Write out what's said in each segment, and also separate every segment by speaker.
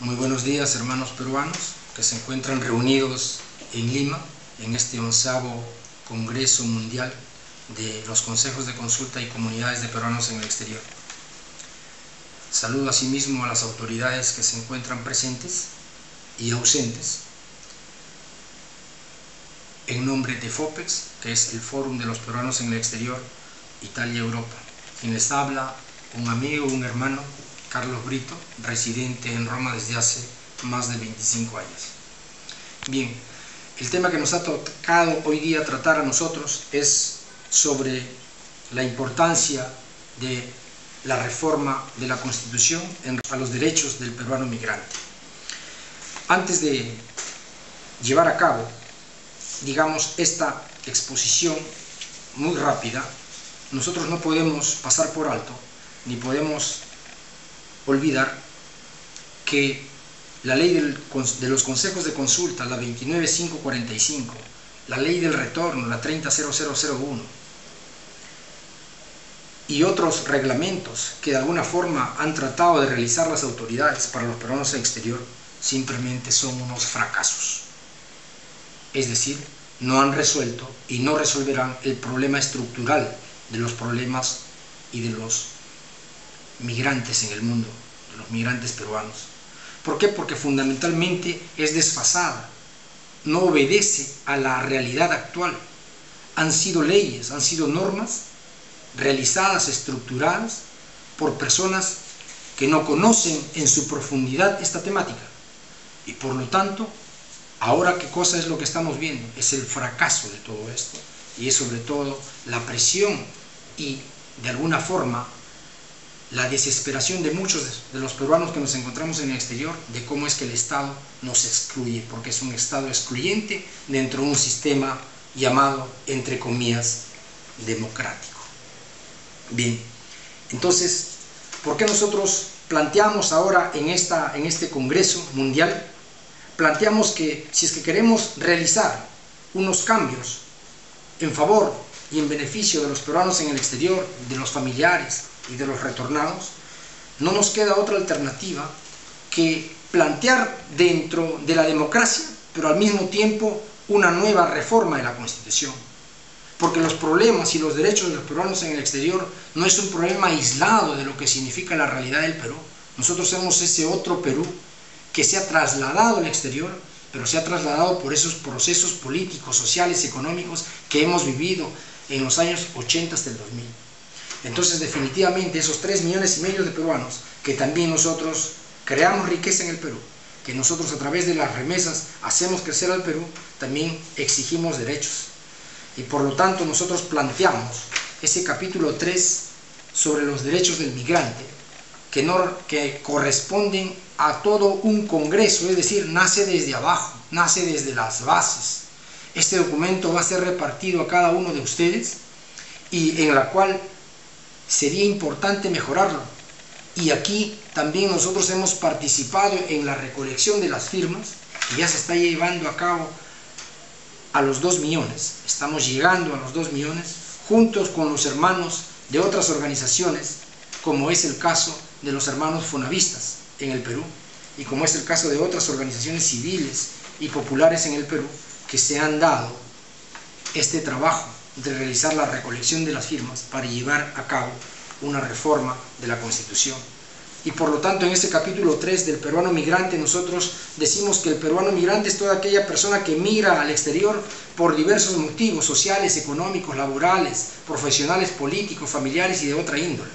Speaker 1: Muy buenos días, hermanos peruanos que se encuentran reunidos en Lima en este 11º Congreso Mundial de los Consejos de Consulta y Comunidades de Peruanos en el Exterior. Saludo asimismo a las autoridades que se encuentran presentes y ausentes en nombre de FOPEX, que es el Fórum de los Peruanos en el Exterior, Italia-Europa. Quien les habla, un amigo, un hermano, Carlos Brito, residente en Roma desde hace más de 25 años. Bien, el tema que nos ha tocado hoy día tratar a nosotros es sobre la importancia de la reforma de la Constitución a los derechos del peruano migrante. Antes de llevar a cabo, digamos, esta exposición muy rápida, nosotros no podemos pasar por alto, ni podemos olvidar que la ley de los consejos de consulta, la 29545, la ley del retorno, la 30.0001, y otros reglamentos que de alguna forma han tratado de realizar las autoridades para los peruanos en el exterior, simplemente son unos fracasos. Es decir, no han resuelto y no resolverán el problema estructural de los problemas y de los migrantes en el mundo, de los migrantes peruanos. ¿Por qué? Porque fundamentalmente es desfasada, no obedece a la realidad actual. Han sido leyes, han sido normas realizadas, estructuradas por personas que no conocen en su profundidad esta temática. Y por lo tanto, ahora ¿qué cosa es lo que estamos viendo? Es el fracaso de todo esto, y es sobre todo la presión y de alguna forma la desesperación de muchos de los peruanos que nos encontramos en el exterior de cómo es que el Estado nos excluye, porque es un Estado excluyente dentro de un sistema llamado, entre comillas, democrático. Bien, entonces, ¿por qué nosotros planteamos ahora en este Congreso Mundial? Planteamos que si es que queremos realizar unos cambios en favor y en beneficio de los peruanos en el exterior, de los familiares y de los retornados, no nos queda otra alternativa que plantear dentro de la democracia, pero al mismo tiempo una nueva reforma de la Constitución. Porque los problemas y los derechos de los peruanos en el exterior no es un problema aislado de lo que significa la realidad del Perú. Nosotros somos ese otro Perú que se ha trasladado al exterior, pero se ha trasladado por esos procesos políticos, sociales, económicos que hemos vivido en los años 80 hasta el 2000. Entonces, definitivamente, esos 3,5 millones de peruanos, que también nosotros creamos riqueza en el Perú, que nosotros a través de las remesas hacemos crecer al Perú, también exigimos derechos. Y por lo tanto, nosotros planteamos ese capítulo 3 sobre los derechos del migrante, que corresponden a todo un congreso, es decir, nace desde abajo, nace desde las bases. Este documento va a ser repartido a cada uno de ustedes y en la cual sería importante mejorarlo. Y aquí también nosotros hemos participado en la recolección de las firmas, que ya se está llevando a cabo a los 2 millones. Estamos llegando a los 2 millones, juntos con los hermanos de otras organizaciones, como es el caso de los hermanos fonavistas en el Perú, y como es el caso de otras organizaciones civiles y populares en el Perú, que se han dado este trabajo de realizar la recolección de las firmas para llevar a cabo una reforma de la Constitución. Y por lo tanto, en este capítulo 3 del peruano migrante, nosotros decimos que el peruano migrante es toda aquella persona que migra al exterior por diversos motivos sociales, económicos, laborales, profesionales, políticos, familiares y de otra índole.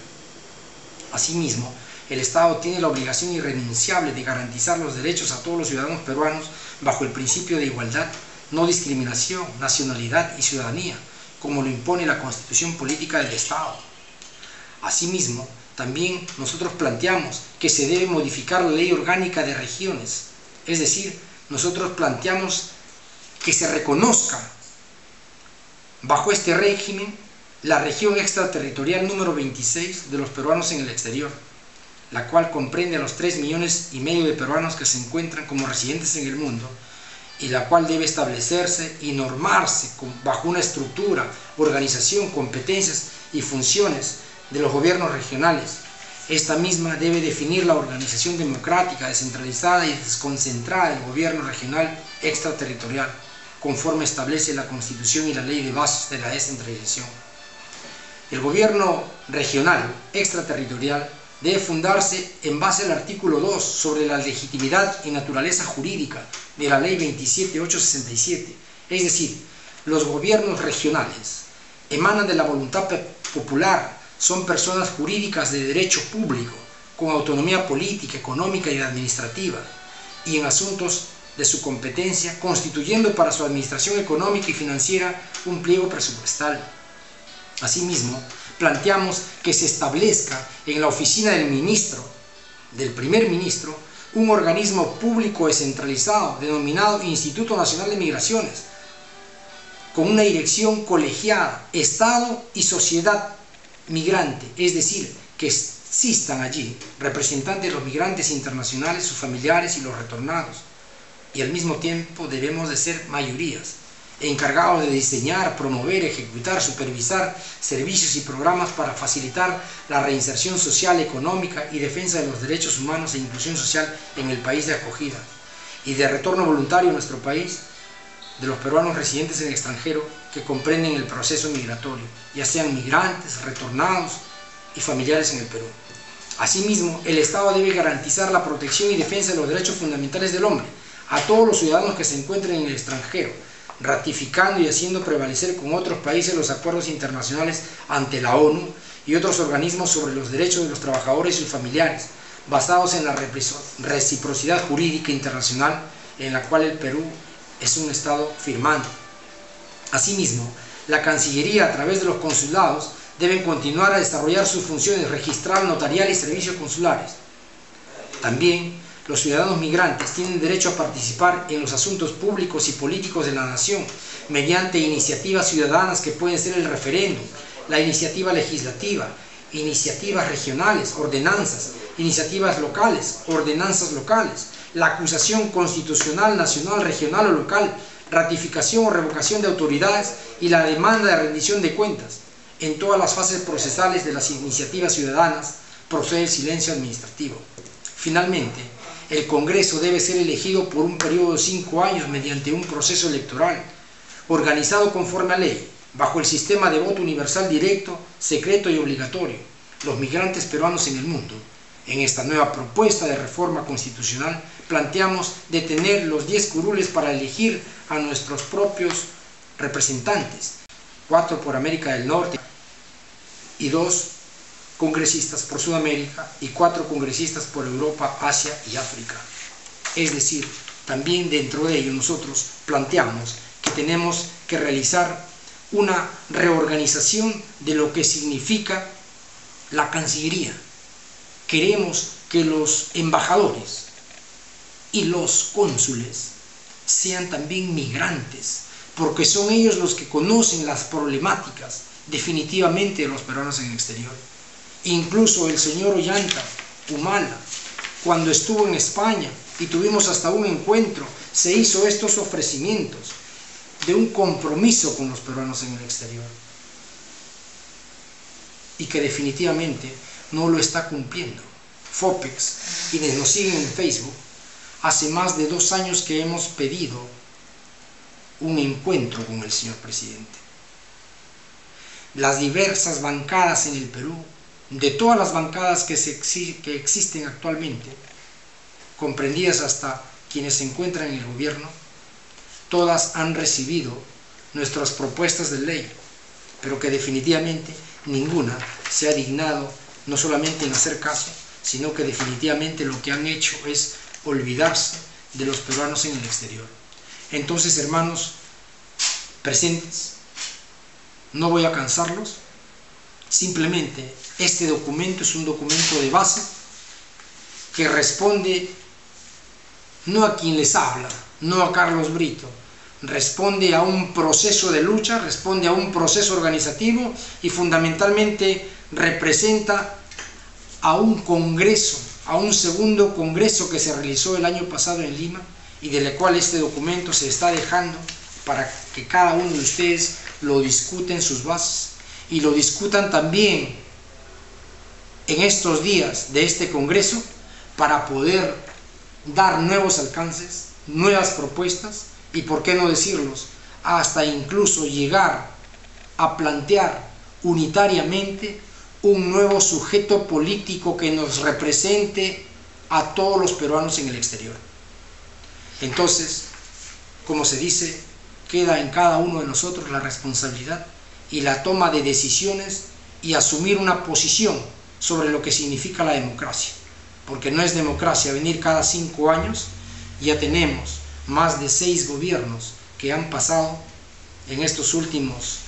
Speaker 1: Asimismo, el Estado tiene la obligación irrenunciable de garantizar los derechos a todos los ciudadanos peruanos bajo el principio de igualdad, no discriminación, nacionalidad y ciudadanía, como lo impone la Constitución Política del Estado. Asimismo, también nosotros planteamos que se debe modificar la Ley Orgánica de Regiones, es decir, nosotros planteamos que se reconozca bajo este régimen la región extraterritorial número 26 de los peruanos en el exterior, la cual comprende a los 3,5 millones de peruanos que se encuentran como residentes en el mundo, y la cual debe establecerse y normarse bajo una estructura, organización, competencias y funciones de los gobiernos regionales, Esta misma debe definir la organización democrática, descentralizada y desconcentrada del gobierno regional extraterritorial, conforme establece la Constitución y la Ley de Bases de la Descentralización. El gobierno regional extraterritorial debe fundarse en base al artículo 2 sobre la legitimidad y naturaleza jurídica de la Ley 27867, es decir, los gobiernos regionales emanan de la voluntad popular, son personas jurídicas de derecho público, con autonomía política, económica y administrativa, y en asuntos de su competencia, constituyendo para su administración económica y financiera un pliego presupuestal. Asimismo, planteamos que se establezca en la oficina del primer ministro, un organismo público descentralizado denominado Instituto Nacional de Migraciones, con una dirección colegiada, Estado y sociedad migrante, es decir, que existan allí representantes de los migrantes internacionales, sus familiares y los retornados, y al mismo tiempo debemos de ser mayorías, encargados de diseñar, promover, ejecutar, supervisar servicios y programas para facilitar la reinserción social, económica y defensa de los derechos humanos e inclusión social en el país de acogida y de retorno voluntario a nuestro país de los peruanos residentes en el extranjero que comprenden el proceso migratorio, ya sean migrantes, retornados y familiares en el Perú. Asimismo, el Estado debe garantizar la protección y defensa de los derechos fundamentales del hombre a todos los ciudadanos que se encuentren en el extranjero, ratificando y haciendo prevalecer con otros países los acuerdos internacionales ante la ONU y otros organismos sobre los derechos de los trabajadores y sus familiares, basados en la reciprocidad jurídica internacional en la cual el Perú es un Estado firmante. Asimismo, la Cancillería, a través de los consulados, deben continuar a desarrollar sus funciones registral, notarial y servicios consulares. También, los ciudadanos migrantes tienen derecho a participar en los asuntos públicos y políticos de la nación mediante iniciativas ciudadanas que pueden ser el referéndum, la iniciativa legislativa, iniciativas regionales, ordenanzas, iniciativas locales, ordenanzas locales, la acusación constitucional, nacional, regional o local, ratificación o revocación de autoridades y la demanda de rendición de cuentas. En todas las fases procesales de las iniciativas ciudadanas procede el silencio administrativo. Finalmente, el Congreso debe ser elegido por un periodo de 5 años mediante un proceso electoral, organizado conforme a ley, bajo el sistema de voto universal directo, secreto y obligatorio. Los migrantes peruanos en el mundo. En esta nueva propuesta de reforma constitucional planteamos detener los 10 curules para elegir a nuestros propios representantes, 4 por América del Norte y 2 congresistas por Sudamérica y 4 congresistas por Europa, Asia y África. Es decir, también dentro de ello nosotros planteamos que tenemos que realizar una reorganización de lo que significa la Cancillería. Queremos que los embajadores y los cónsules sean también migrantes, porque son ellos los que conocen las problemáticas definitivamente de los peruanos en el exterior. Incluso el señor Ollanta Humala, cuando estuvo en España y tuvimos hasta un encuentro, se hizo estos ofrecimientos de un compromiso con los peruanos en el exterior y que definitivamente no lo está cumpliendo. FOPEX, quienes nos siguen en Facebook, hace más de 2 años que hemos pedido un encuentro con el señor presidente. Las diversas bancadas en el Perú, de todas las bancadas que existen actualmente, comprendidas hasta quienes se encuentran en el gobierno, todas han recibido nuestras propuestas de ley, pero que definitivamente ninguna se ha dignado no solamente en hacer caso, sino que definitivamente lo que han hecho es olvidarse de los peruanos en el exterior. Entonces, hermanos presentes, no voy a cansarlos, simplemente este documento es un documento de base que responde no a quien les habla, no a Carlos Brito, responde a un proceso de lucha, responde a un proceso organizativo y fundamentalmente representa a un congreso, a un segundo congreso que se realizó el año pasado en Lima y del cual este documento se está dejando para que cada uno de ustedes lo discute en sus bases y lo discutan también en estos días de este Congreso para poder dar nuevos alcances, nuevas propuestas y, por qué no decirlos, hasta incluso llegar a plantear unitariamente un nuevo sujeto político que nos represente a todos los peruanos en el exterior. Entonces, como se dice, queda en cada uno de nosotros la responsabilidad y la toma de decisiones y asumir una posición sobre lo que significa la democracia, porque no es democracia venir cada 5 años. Ya tenemos más de 6 gobiernos que han pasado en estos últimos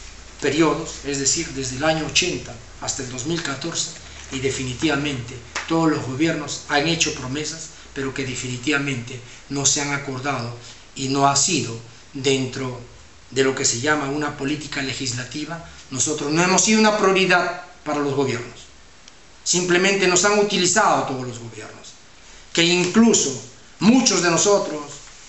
Speaker 1: periodos, es decir, desde el año 80 hasta el 2014, y definitivamente todos los gobiernos han hecho promesas, pero que definitivamente no se han acordado y no ha sido dentro de lo que se llama una política legislativa. Nosotros no hemos sido una prioridad para los gobiernos, simplemente nos han utilizado todos los gobiernos, que incluso muchos de nosotros,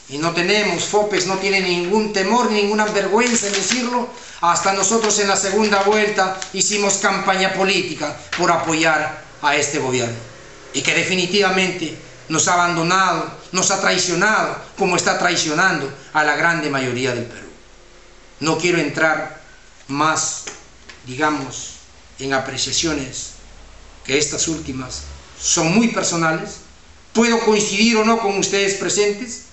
Speaker 1: y no tenemos, FOPEX no tiene ningún temor ni ninguna vergüenza en decirlo, hasta nosotros en la segunda vuelta hicimos campaña política por apoyar a este gobierno, y que definitivamente nos ha abandonado, nos ha traicionado, como está traicionando a la grande mayoría del Perú. No quiero entrar más, digamos, en apreciaciones, que estas últimas son muy personales. Puedo coincidir o no con ustedes presentes,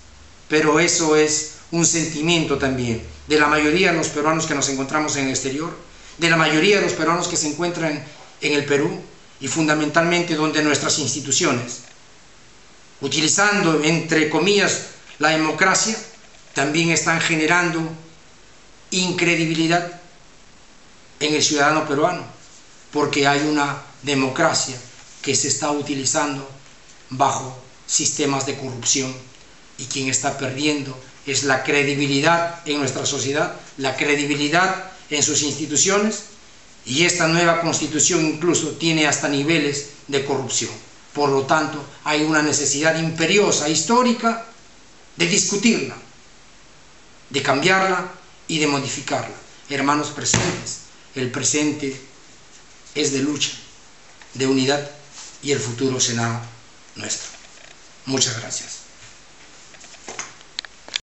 Speaker 1: pero eso es un sentimiento también de la mayoría de los peruanos que nos encontramos en el exterior, de la mayoría de los peruanos que se encuentran en el Perú, y fundamentalmente donde nuestras instituciones, utilizando entre comillas la democracia, también están generando incredibilidad en el ciudadano peruano, porque hay una democracia que se está utilizando bajo sistemas de corrupción, y quien está perdiendo es la credibilidad en nuestra sociedad, la credibilidad en sus instituciones, y esta nueva constitución incluso tiene hasta niveles de corrupción. Por lo tanto, hay una necesidad imperiosa, histórica, de discutirla, de cambiarla y de modificarla. Hermanos presentes, el presente es de lucha, de unidad, y el futuro será nuestro. Muchas gracias.